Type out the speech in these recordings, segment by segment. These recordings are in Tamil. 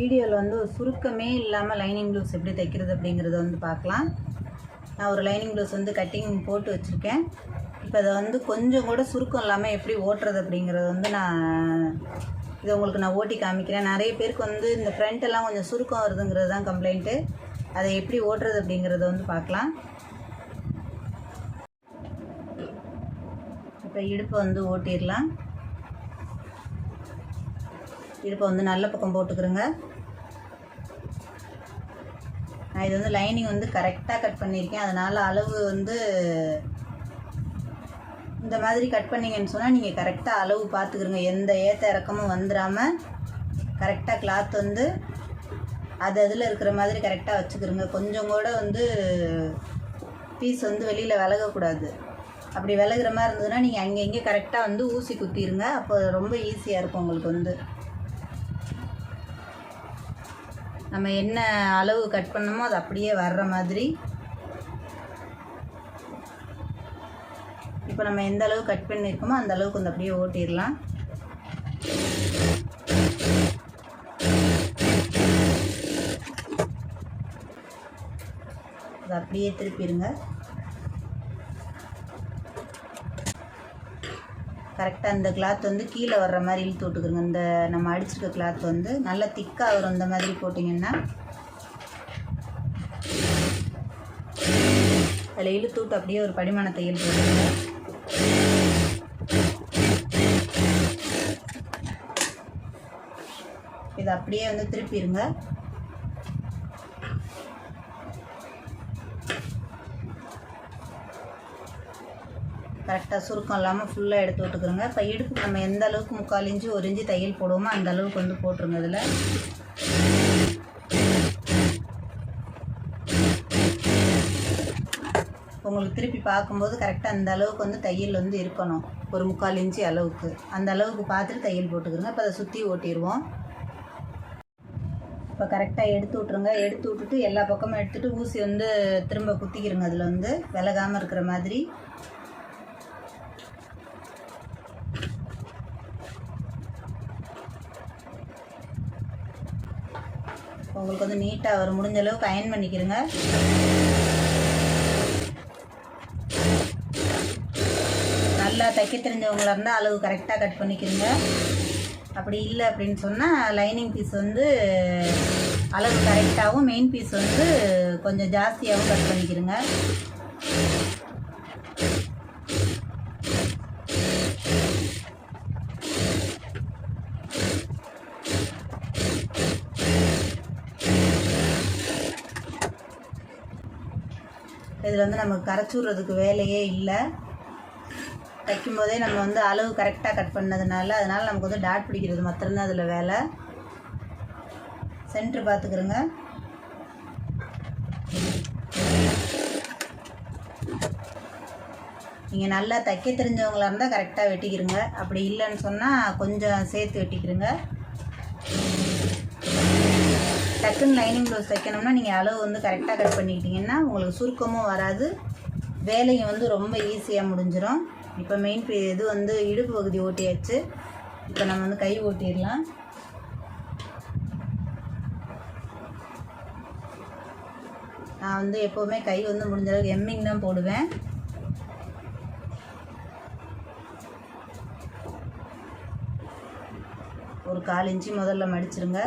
வீடியோவில் வந்து சுருக்கமே இல்லாமல் லைனிங் ப்ளவுஸ் எப்படி தைக்கிறது அப்படிங்கிறத வந்து பார்க்கலாம். நான் ஒரு லைனிங் ப்ளவுஸ் வந்து கட்டிங் போட்டு வச்சுருக்கேன். இப்போ அதை வந்து கொஞ்சம் கூட சுருக்கம் இல்லாமல் எப்படி ஓட்டுறது அப்படிங்கிறது வந்து இதை உங்களுக்கு நான் ஓட்டி காமிக்கிறேன். நிறைய பேருக்கு வந்து இந்த ஃப்ரண்ட்டெல்லாம் கொஞ்சம் சுருக்கம் வருதுங்கிறது தான் கம்ப்ளைண்ட்டு. அதை எப்படி ஓட்டுறது அப்படிங்கிறத வந்து பார்க்கலாம். இப்போ இடுப்பை வந்து ஓட்டிடலாம். இடுப்பை வந்து நல்ல பக்கம் போட்டுக்கிறோங்க. நான் இது வந்து லைனிங் வந்து கரெக்டாக கட் பண்ணியிருக்கேன். அதனால் அளவு வந்து இந்த மாதிரி கட் பண்ணிங்கன்னு சொன்னால் நீங்கள் கரெக்டாக அளவு பார்த்துக்கிறோங்க. எந்த ஏற்ற இறக்கமும் வந்துடாமல் கரெக்டாக கிளாத் வந்து அதில் இருக்கிற மாதிரி கரெக்டாக வச்சுக்கிறோங்க. கொஞ்சம் கூட வந்து பீஸ் வந்து வெளியில் விலகக்கூடாது. அப்படி விலகிற மாதிரி இருந்ததுன்னா நீங்கள் அங்கே கரெக்டாக வந்து ஊசி குத்திடுங்க. அப்போ ரொம்ப ஈஸியாக இருக்கும் உங்களுக்கு. வந்து நம்ம என்ன அளவு கட் பண்ணமோ அது அப்படியே வர்ற மாதிரி. இப்போ நம்ம எந்த அளவு கட் பண்ணியிருக்கோமோ அந்த அளவுக்கு வந்து அப்படியே ஓட்டிடலாம். அது அப்படியே திருப்பிடுங்க. கரெக்டாக இந்த கிளாத் வந்து கீழே வர்ற மாதிரி இழுத்து விட்டுக்குருங்க. இந்த நம்ம அடிச்சிருக்க கிளாத் வந்து நல்லா திக்காக வரும். இந்த மாதிரி போட்டிங்கன்னா அதில் இழுத்து விட்டு அப்படியே ஒரு படிமான தையல் போட்டுருங்க. இதை அப்படியே வந்து திருப்பிடுங்க. கரெக்டாக சுருக்கம் இல்லாமல் ஃபுல்லாக எடுத்து விட்டுக்குறோங்க. இப்போ இடுப்பு நம்ம எந்த அளவுக்கு 3/4 இன்ச்சு 1 இன்ச்சு தையல் போடுவோமோ அந்த அளவுக்கு வந்து போட்டுருங்க. இதில் உங்களுக்கு திருப்பி பார்க்கும்போது கரெக்டாக அந்த அளவுக்கு வந்து தையல் வந்து இருக்கணும். ஒரு 3/4 இன்ச்சு அளவுக்கு அந்த அளவுக்கு பார்த்துட்டு தையல் போட்டுக்கிறோங்க. இப்போ அதை சுற்றி ஓட்டிடுவோம். இப்போ கரெக்டாக எடுத்து விட்ருங்க. எடுத்து விட்டுட்டு எல்லா பக்கமும் எடுத்துகிட்டு ஊசி வந்து திரும்ப குத்திக்கிறோங்க. அதில் வந்து விலகாமல் இருக்கிற மாதிரி. உங்களுக்கு வந்து நீட்டாக வரும். முடிஞ்ச அளவுக்கு அயன் பண்ணிக்கிறங்க. நல்லா தைக்க தெரிஞ்சவங்களாக இருந்தால் அளவு கரெக்டாக கட் பண்ணிக்கிறங்க. அப்படி இல்லை அப்படின்னு சொன்னால் லைனிங் பீஸ் வந்து அளவு கரெக்டாகவும் மெயின் பீஸ் வந்து கொஞ்சம் ஜாஸ்தியாகவும் கட் பண்ணிக்கிறங்க. இதில் வந்து நமக்கு கரைச்சி விட்றதுக்கு வேலையே இல்லை. தைக்கும்போதே நம்ம வந்து அளவு கரெக்டாக கட் பண்ணதுனால அதனால் நமக்கு வந்து டாட் பிடிக்கிறது மாத்திரம்தான் அதில் வேலை. சென்ட்ரு பார்த்துக்கிறோங்க. நீங்கள் நல்லா தைக்க தெரிஞ்சவங்களாக இருந்தால் கரெக்டாக வெட்டிக்கிறங்க. அப்படி இல்லைன்னு சொன்னால் கொஞ்சம் சேர்த்து வெட்டிக்கிறங்க. டக்குன்னு லைனிங் ப்ளவுஸ் தைக்கணும்னா நீங்கள் அளவு வந்து கரெக்டாக கட் பண்ணிக்கிட்டிங்கன்னா உங்களுக்கு சுருக்கமும் வராது, வேலையும் வந்து ரொம்ப ஈஸியாக முடிஞ்சிடும். இப்போ மெயின் இது வந்து இடுப்பு பகுதி ஓட்டியாச்சு. இப்போ நம்ம வந்து கை ஓட்டிடலாம். நான் வந்து எப்போவுமே கை வந்து முடிஞ்ச அளவுக்கு எம்மிங் தான் போடுவேன். ஒரு 1/4 இன்ச்சு முதல்ல மடிச்சிருங்க.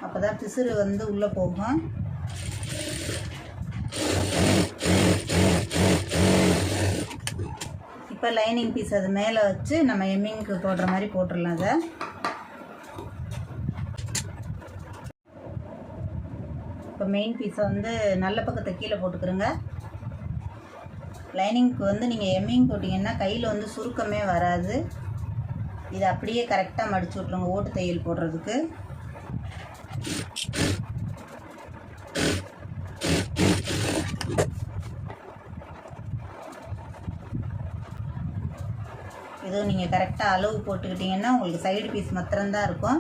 அப்போதான் பிசுறு வந்து உள்ளே போகும். இப்போ லைனிங் பீஸ் அது மேலே வச்சு நம்ம எம்மிங்க்கு போடுற மாதிரி போட்டுடலாம். அதை இப்போ மெயின் பீஸை வந்து நல்ல பக்கத்தை கீழே போட்டுக்கிறோங்க. லைனிங்க்கு வந்து நீங்கள் எம்மிங் போட்டிங்கன்னா கையில் வந்து சுருக்கமே வராது. இதை அப்படியே கரெக்டாக மடிச்சு விட்ருங்க ஓட்டு தையல் போடுறதுக்கு. இதுவும் நீங்கள் கரெக்டாக அளவு போட்டுக்கிட்டிங்கன்னா உங்களுக்கு சைடு பீஸ் மாத்திரம்தான் இருக்கும்.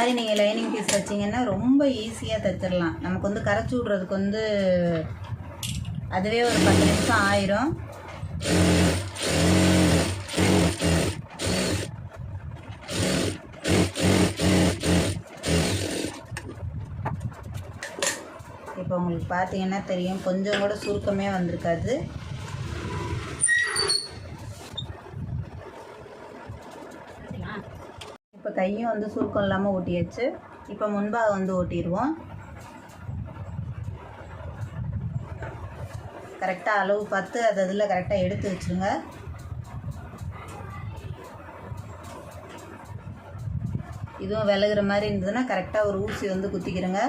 மாதிரி நீங்கள் லைனிங் பீஸ் வச்சிங்கன்னா ரொம்ப ஈஸியாக தைச்சிடலாம். நமக்கு வந்து கரைச்சி விட்றதுக்கு வந்து அதுவே ஒரு 10 நிமிஷம் ஆயிரும். இப்போ உங்களுக்கு பார்த்தீங்கன்னா தெரியும், கொஞ்சம் கூட சுருக்கமே வந்திருக்காது. இப்போ கையும் வந்து சுருக்கம் இல்லாமல் ஓட்டியாச்சு. இப்போ முன்பாக வந்து ஓட்டிடுவோம். கரெக்டாக அளவு பார்த்து அது அதில் கரெக்டாக எடுத்து வச்சுருங்க. இதுவும் விலகுற மாதிரி இருந்ததுன்னா கரெக்டாக ஒரு ஊசி வந்து குத்திக்கிறங்க.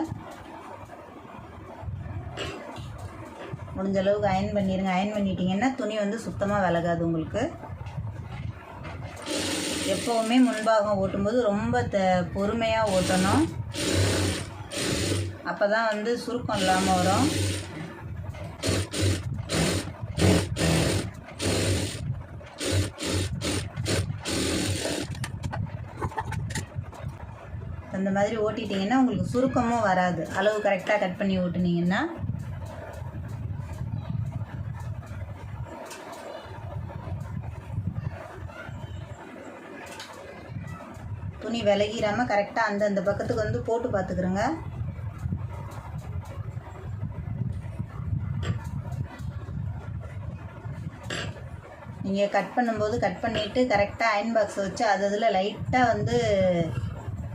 முடிஞ்ச அளவுக்கு அயன் பண்ணிடுங்க. அயன் பண்ணிட்டீங்கன்னா துணி வந்து சுத்தமாக விலகாது உங்களுக்கு. எப்போவுமே முன்பாகம் ஓட்டும்போது ரொம்ப பொறுமையாக ஓட்டணும். அப்போ தான் வந்து சுருக்கம் இல்லாமல் வரும். அந்த மாதிரி ஓட்டிட்டிங்கன்னா உங்களுக்கு சுருக்கமும் வராது. அளவு கரெக்டாக கட் பண்ணி ஓட்டுனீங்கன்னா. துணி விலகிடாமல் கரெக்டாக அந்தந்த பக்கத்துக்கு வந்து போட்டு பார்த்துக்குறோங்க. நீங்கள் கட் பண்ணும்போது கட் பண்ணிவிட்டு கரெக்டாக அயன் பாக்ஸை வச்சு அதில் லைட்டாக வந்து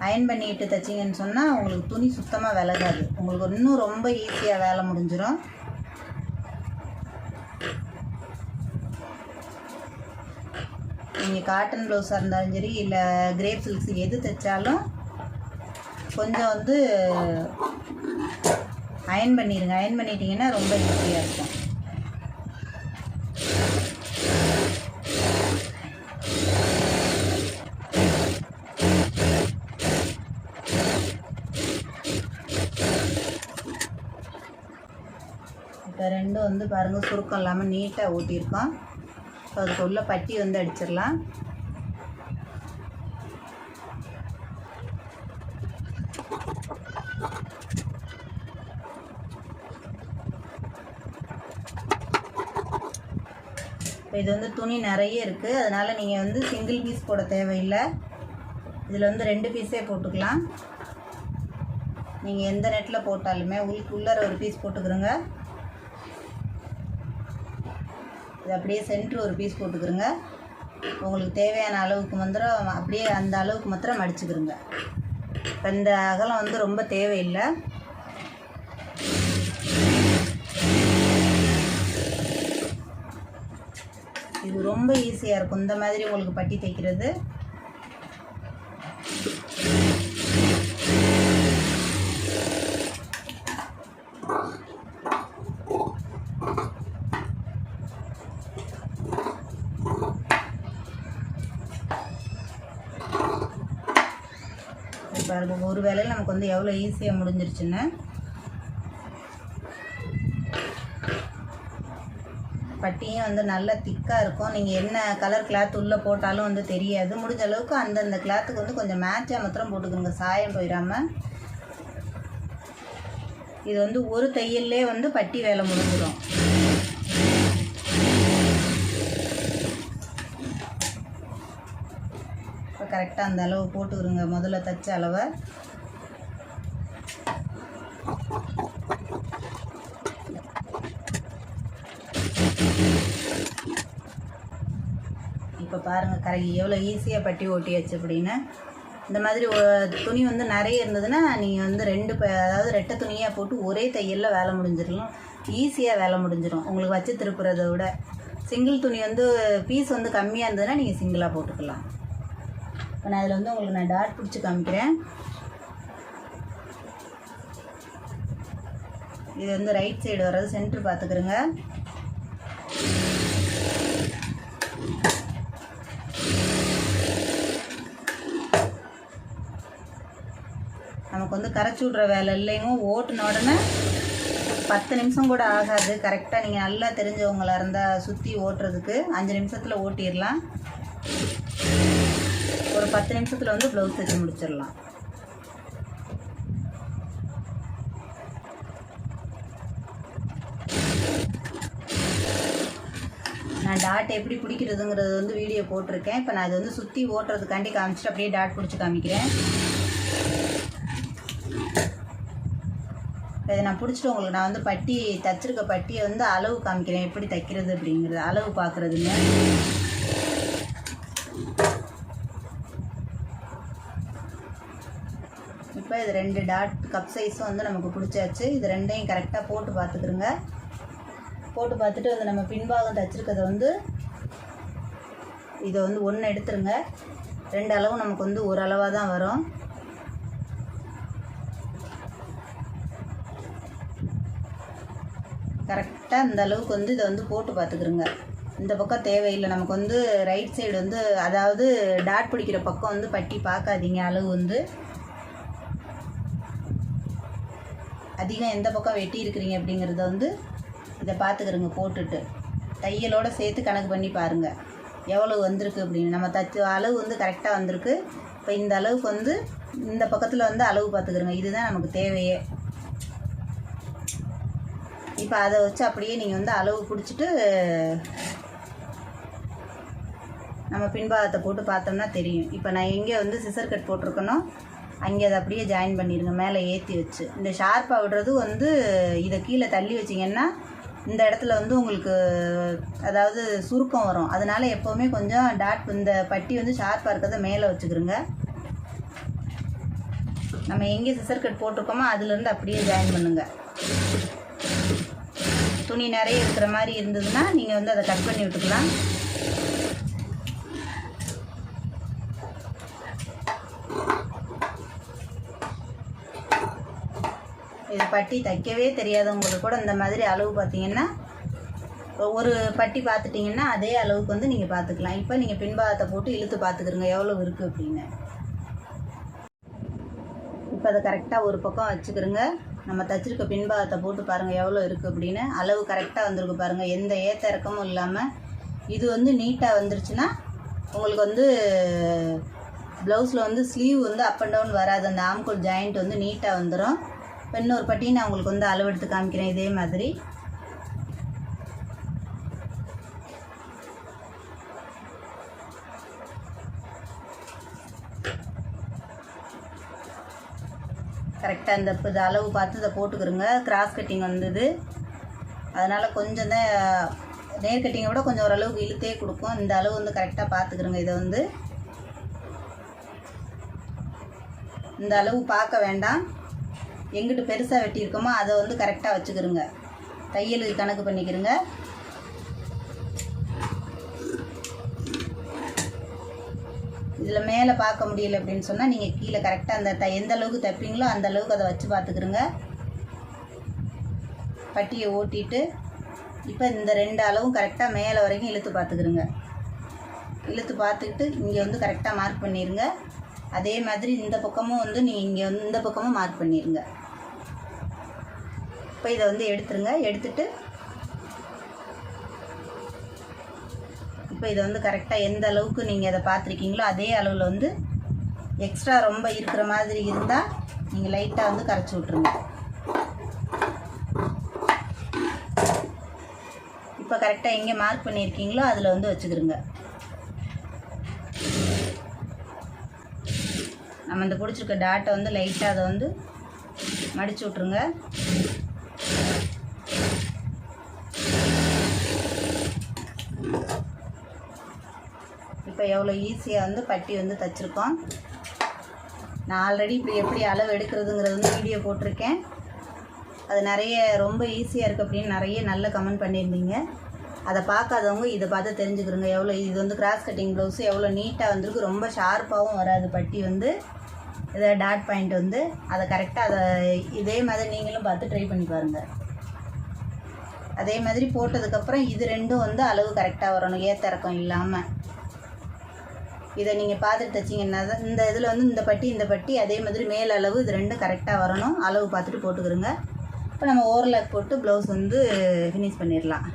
அயன் பண்ணிட்டு தைச்சிங்கன்னு சொன்னால் உங்களுக்கு துணி சுத்தமாக விலகாது. உங்களுக்கு இன்னும் ரொம்ப ஈஸியாக வேலை முடிஞ்சிடும். நீங்கள் காட்டன் ப்ளவுஸாக இருந்தாலும் சரி, இல்லை கிரேப் சில்க்ஸ் எது தைச்சாலும் கொஞ்சம் வந்து அயன் பண்ணிடுங்க. அயன் பண்ணிட்டீங்கன்னா ரொம்ப ஈஸியாக இருக்கும். இப்போ ரெண்டும் வந்து பாருங்கள் சுருக்கம் இல்லாமல் நீட்டாக ஊட்டியிருக்கோம். இப்போ அதுக்கு உள்ள பட்டி வந்து அடிச்சிடலாம். இப்போ இது வந்து துணி நிறைய இருக்குது, அதனால் நீங்கள் வந்து சிங்கிள் பீஸ் போட தேவையில்லை. இதில் வந்து 2 பீஸே போட்டுக்கலாம். நீங்கள் எந்த நெட்டில் போட்டாலுமே உள்ளர ஒரு பீஸ் போட்டுக்கிறோங்க. இது அப்படியே சென்ட்ரு ஒரு பீஸ் போட்டுக்கிறோங்க. உங்களுக்கு தேவையான அளவுக்கு மாத்திரம் அப்படியே அந்த அளவுக்கு மாத்திரம் மடிச்சுக்கிறோங்க. இப்போ இந்த அகலம் வந்து ரொம்ப தேவையில்லை. இது ரொம்ப ஈஸியாக இருக்கும் இந்த மாதிரி உங்களுக்கு பட்டி தைக்கிறது. பாருங்க, ஒரு வேளையில் நமக்கு வந்து எவ்வளோ ஈஸியாக முடிஞ்சிருச்சுன்னு. பட்டியும் வந்து நல்லா திக்காக இருக்கும். நீங்கள் என்ன கலர் கிளாத் உள்ளே போட்டாலும் வந்து தெரியாது. முடிஞ்ச அளவுக்கு அந்தந்த கிளாத்துக்கு வந்து கொஞ்சம் மேட்சாக மாத்திரம் போட்டுக்கோங்க, சாயம் போயிடாமல். இது வந்து ஒரு தையல்லே வந்து பட்டி வேலை முடிஞ்சிடும். இப்போ கரெக்டாக அந்த அளவு போட்டுக்கிறோங்க, முதல்ல தைச்ச அளவை. இப்போ பாருங்கள் எவ்வளோ ஈஸியாக பட்டி ஓட்டியாச்சு அப்படின்னு. இந்த மாதிரி துணி வந்து நிறைய இருந்ததுன்னா நீங்கள் வந்து அதாவது 2 துணியாக போட்டு ஒரே தையலில் வேலை முடிஞ்சிடலாம். ஈஸியாக வேலை முடிஞ்சிடும் உங்களுக்கு வச்சு திருப்புறதை விட. சிங்கிள் துணி வந்து பீஸ் வந்து கம்மியாக இருந்ததுன்னா நீங்கள் சிங்கிளாக போட்டுக்கலாம். இப்போ நான் அதில் வந்து உங்களுக்கு நான் டாட் பிடிச்சி காமிக்கிறேன். இது வந்து ரைட் சைடு வர்றது சென்ட்ரு பார்த்துக்கிறோங்க. நமக்கு வந்து கரைச்சி விட்ற வேலை இல்லைங்க. ஓட்டுன உடனே 10 நிமிஷம் கூட ஆகாது. கரெக்டாக நீங்கள் நல்லா தெரிஞ்சவங்களாக இருந்தால் சுற்றி ஓட்டுறதுக்கு 5 நிமிஷத்தில் ஓட்டிடலாம். ஒரு 10 நிமிஷத்தில் வந்து ப்ளவுஸ் தைச்சி முடிச்சிடலாம். நான் டாட் எப்படி பிடிக்கிறதுங்கிறது வந்து வீடியோ போட்டிருக்கேன். இப்போ நான் இது வந்து சுற்றி ஓட்டுறதுக்காண்டி காமிச்சிட்டு அப்படியே டாட் பிடிச்சி காமிக்கிறேன். இதை நான் பிடிச்சிட்டு உங்களுக்கு நான் வந்து பட்டி தைச்சிருக்க பட்டியை வந்து அளவு காமிக்கிறேன், எப்படி தைக்கிறது அப்படிங்கிறது, அளவு பார்க்குறதுங்க. இப்போ இது 2 டாட் கப் சைஸும் வந்து நமக்கு பிடிச்சாச்சு. இது ரெண்டையும் கரெக்டாக போட்டு பார்த்துக்குறோங்க. போட்டு பார்த்துட்டு வந்து நம்ம பின்பாகம் தைச்சிருக்கிறத வந்து இதை வந்து 1 எடுத்துருங்க. 2 அளவும் நமக்கு வந்து ஒரு அளவாக தான் வரும். கரெக்டாக இந்த அளவுக்கு வந்து இதை வந்து போட்டு பார்த்துக்குறோங்க. இந்த பக்கம் தேவையில்லை நமக்கு வந்து ரைட் சைடு வந்து, அதாவது டாட் பிடிக்கிற பக்கம் வந்து பட்டி பார்க்காதீங்க. அளவு வந்து அதிகம் எந்த பக்கம் வெட்டி இருக்கிறீங்க அப்படிங்கிறத வந்து இதை பார்த்துக்கிறோங்க. போட்டுட்டு தையலோடு சேர்த்து கணக்கு பண்ணி பாருங்கள் எவ்வளோ வந்திருக்கு அப்படின்னு. நம்ம தச்சு அளவு வந்து கரெக்டாக வந்திருக்கு. இப்போ இந்த அளவுக்கு வந்து இந்த பக்கத்தில் வந்து அளவு பார்த்துக்கிறோங்க. இதுதான் நமக்கு தேவையே. இப்போ அதை வச்சு அப்படியே நீங்கள் வந்து அளவு பிடிச்சிட்டு நம்ம பின்பாகத்தை போட்டு பார்த்தோம்னா தெரியும். இப்போ நான் எங்கே வந்து சிசர் கட் போட்டிருக்கனோ அங்கே அதை அப்படியே ஜாயின் பண்ணிடுங்க, மேலே ஏற்றி வச்சு. இந்த ஷார்ப்பாக விடுறது வந்து இதை கீழே தள்ளி வச்சிங்கன்னா இந்த இடத்துல வந்து உங்களுக்கு அதாவது சுருக்கம் வரும். அதனால் எப்போவுமே கொஞ்சம் டாட் இந்த பட்டி வந்து ஷார்ப்பாக இருக்கிறத மேலே வச்சுக்கிறோங்க. நம்ம எங்கே சிசர் கட் போட்டிருக்கோமோ அதுலேருந்து அப்படியே ஜாயின் பண்ணுங்கள். துணி நிறைய இருக்கிற மாதிரி இருந்ததுன்னா நீங்கள் வந்து அதை கட் பண்ணி விட்டுக்கலாம். இது பட்டி தைக்கவே தெரியாதவங்களுக்கு கூட இந்த மாதிரி அளவு பார்த்தீங்கன்னா ஒரு பட்டி பார்த்துட்டிங்கன்னா அதே அளவுக்கு வந்து நீங்கள் பார்த்துக்கலாம். இப்போ நீங்கள் பின்பாகத்தை போட்டு இழுத்து பார்த்துக்கிறங்க எவ்வளோ இருக்குது அப்படின்னு. இப்போ அதை கரெக்டாக ஒரு பக்கம் வச்சுக்கிறோங்க. நம்ம தைச்சிருக்க பின்பாகத்தை போட்டு பாருங்கள் எவ்வளோ இருக்குது அப்படின்னு. அளவு கரெக்டாக வந்திருக்கு பாருங்கள், எந்த ஏற்ற இறக்கமும் இல்லாமல். இது வந்து நீட்டாக வந்துருச்சுன்னா உங்களுக்கு வந்து ப்ளவுஸில் வந்து ஸ்லீவ் வந்து அப் அண்ட் டவுன் வராது. அந்த ஆம்கோல் ஜாயிண்ட் வந்து நீட்டாக வந்துடும். இப்போ இன்னொரு பட்டியை நான் உங்களுக்கு வந்து அளவு எடுத்து காமிக்கிறேன். இதே மாதிரி கரெக்டாக இந்த அளவு பார்த்து இதை போட்டுக்கிறோங்க. கிராஸ் கட்டிங் வந்தது, அதனால் கொஞ்சம் தான் நேர் கட்டிங்கை விட கொஞ்சம் ஓரளவுக்கு இழுத்தே கொடுக்கும். இந்த அளவு வந்து கரெக்டாக பார்த்துக்கிறோங்க. இதை வந்து இந்த அளவு பார்க்க வேண்டாம். எங்கிட்டு பெருசாக வெட்டியிருக்கோமோ அதை வந்து கரெக்டாக வச்சுக்கிறோங்க. தையலுக்கு கணக்கு பண்ணிக்கிறோங்க. இதில் மேலே பார்க்க முடியல அப்படின்னு சொன்னால் நீங்கள் கீழே கரெக்டாக அந்த எந்த அளவுக்கு தைப்பீங்களோ அந்த அளவுக்கு அதை வச்சு பார்த்துக்கிறோங்க. பட்டியை ஓட்டிட்டு இப்போ இந்த 2 அளவும் கரெக்டாக மேலே வரைக்கும் இழுத்து பார்த்துக்கிறோங்க. இழுத்து பார்த்துக்கிட்டு இங்கே வந்து கரெக்டாக மார்க் பண்ணிடுங்க. அதே மாதிரி இந்த பக்கமும் வந்து நீங்கள் இங்கே வந்து இந்த பக்கமும் மார்க் பண்ணிடுங்க. இப்போ இதை வந்து எடுத்துருங்க. எடுத்துட்டு இப்போ இதை வந்து கரெக்டாக எந்த அளவுக்கு நீங்கள் அதை பார்த்துருக்கீங்களோ அதே அளவில் வந்து எக்ஸ்ட்ரா ரொம்ப இருக்கிற மாதிரி இருந்தால் நீங்கள் லைட்டாக வந்து கரைச்சி விட்ருங்க. இப்போ கரெக்டாக எங்கே மார்க் பண்ணியிருக்கீங்களோ அதில் வந்து வச்சுக்கிறோங்க. நம்ம இந்த பிடிச்சிருக்க டாட்டை வந்து லைட்டாக அதை வந்து மடித்து விட்ருங்க. இப்போ எவ்வளோ ஈஸியாக வந்து பட்டி வந்து தைச்சிருக்கோம். நான் ஆல்ரெடி இப்படி எப்படி அளவு எடுக்கிறதுங்கிறது வந்து வீடியோ போட்டிருக்கேன். அது நிறைய ரொம்ப ஈஸியாக இருக்குது அப்படின்னு நிறைய நல்ல கமெண்ட் பண்ணியிருந்தீங்க. அதை பார்க்காதவங்க இதை பார்த்து தெரிஞ்சுக்கிறோங்க. எவ்வளோ இது வந்து கிராஸ் கட்டிங் ப்ளவுஸு எவ்வளோ நீட்டாக வந்திருக்கு. ரொம்ப ஷார்ப்பாகவும் வராது பட்டி வந்து. இதை டாட் பாயிண்ட் வந்து அதை கரெக்டாக அதை இதே மாதிரி நீங்களும் பார்த்து ட்ரை பண்ணி பாருங்கள். அதே மாதிரி போட்டதுக்கப்புறம் இது ரெண்டும் வந்து அளவு கரெக்டாக வரணும், ஏற்ற இறக்கம் இல்லாமல். இதை நீங்கள் பார்த்துட்டு தைச்சிங்கன்னா தான் இந்த இதில் வந்து இந்த பட்டி அதே மாதிரி மேல் அளவு இது ரெண்டும் கரெக்டாக வரணும். அளவு பார்த்துட்டு போட்டுக்கிறோங்க. இப்போ நம்ம ஓவர்லாக் போட்டு ப்ளவுஸ் வந்து ஃபினிஷ் பண்ணிடலாம்.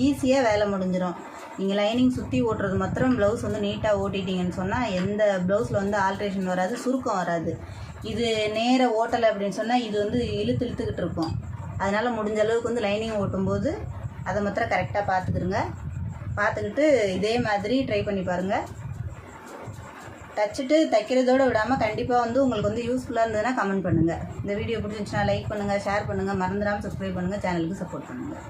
ஈஸியாக வேலை முடிஞ்சிடும். நீங்கள் லைனிங் சுற்றி ஓட்டுறது மாத்திரம் ப்ளவுஸ் வந்து நீட்டாக ஓட்டிட்டிங்கன்னு சொன்னால் எந்த ப்ளவுஸில் வந்து ஆல்ட்ரேஷன் வராது, சுருக்கம் வராது. இது நேர ஓட்டலை அப்படின்னு சொன்னால் இது வந்து இழுத்துக்கிட்டு இருக்கும். அதனால் முடிஞ்ச அளவுக்கு வந்து லைனிங் ஓட்டும்போது அதை மாத்திரம் கரெக்டாக பார்த்துக்கிறோங்க. பார்த்துக்கிட்டு இதே மாதிரி ட்ரை பண்ணி பாருங்கள். தச்சுட்டு தைக்கிறதோடு விடாமல் கண்டிப்பாக வந்து உங்களுக்கு வந்து யூஸ்ஃபுல்லாக இருந்ததுன்னா கமெண்ட் பண்ணுங்கள். இந்த வீடியோ பிடிச்சிருந்துச்சுன்னா லைக் பண்ணுங்கள், ஷேர் பண்ணுங்கள், மறந்துடாமல் சப்ஸ்கிரைப் பண்ணுங்கள், சேனலுக்கு சப்போர்ட் பண்ணுங்கள்.